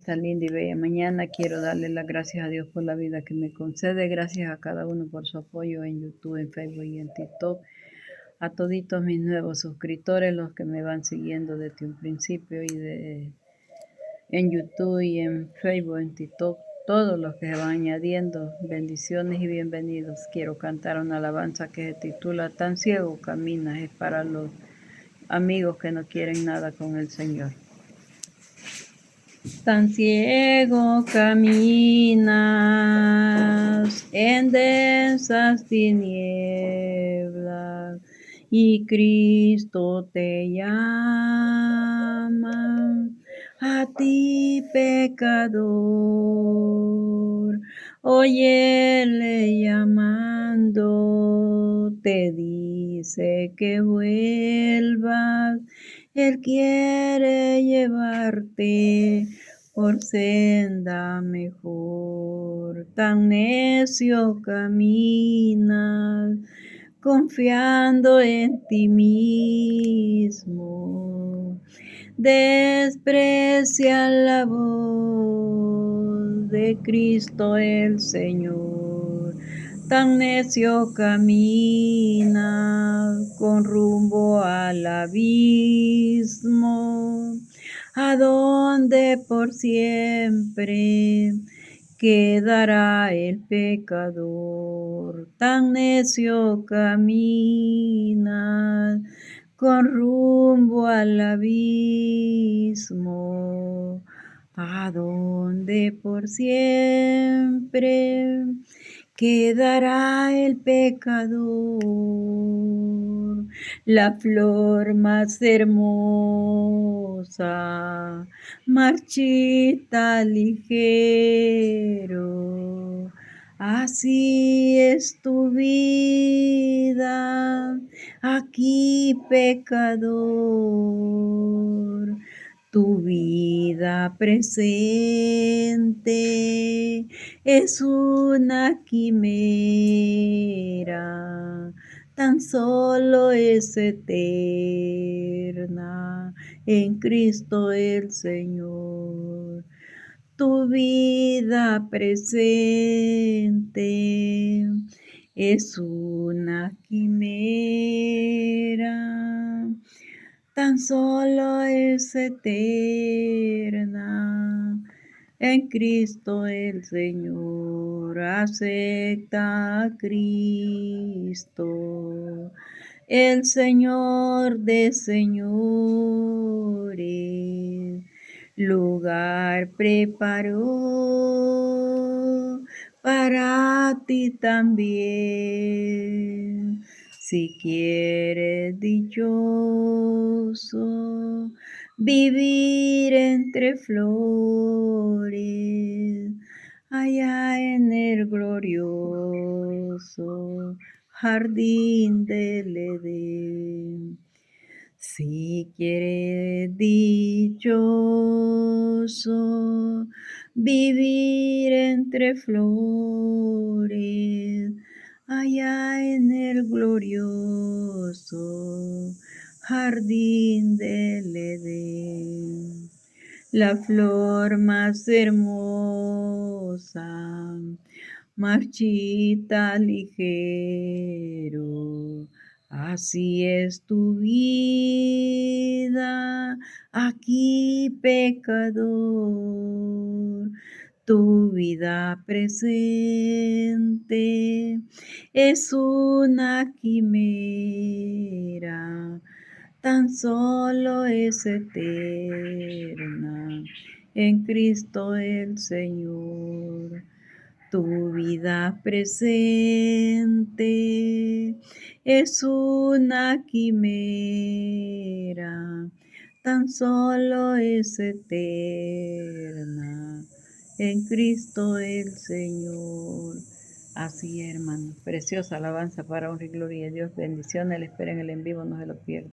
Esta linda y bella mañana quiero darle las gracias a Dios por la vida que me concede, gracias a cada uno por su apoyo en YouTube, en Facebook y en TikTok, a toditos mis nuevos suscriptores, los que me van siguiendo desde un principio en YouTube y en Facebook, en TikTok, todos los que se van añadiendo, bendiciones y bienvenidos. Quiero cantar una alabanza que se titula Tan ciego caminas, es para los amigos que no quieren nada con el Señor. Tan ciego caminas en densas tinieblas y Cristo te llama a ti pecador. Óyele llamando, te dice que vuelvas. Él quiere llevarte por senda mejor. Tan necio caminas, confiando en ti mismo. Desprecia la voz de Cristo el Señor. Tan necio camina con rumbo al abismo, a donde por siempre quedará el pecador. Tan necio camina con rumbo al abismo, a donde por siempre quedará el pecador. La flor más hermosa marchita ligero. Así es tu vida aquí, pecador. Tu vida presente es una quimera, tan solo es eterna en Cristo el Señor. Tu vida presente es una quimera, tan solo es eterna en Cristo el Señor. Acepta a Cristo, el Señor de señores. Lugar preparó para ti también. Si quieres dichoso vivir entre flores, allá en el glorioso jardín del Edén. Si quieres dichoso vivir entre flores, allá en el glorioso jardín del Edén. La flor más hermosa marchita ligero. Así es tu vida aquí, pecador. Tu vida presente es una quimera, tan solo es eterna en Cristo el Señor. Tu vida presente es una quimera, tan solo es eterna en Cristo el Señor. Así, hermano, preciosa alabanza para honra y gloria de Dios. Bendiciones, le esperen el en vivo, no se lo pierdan.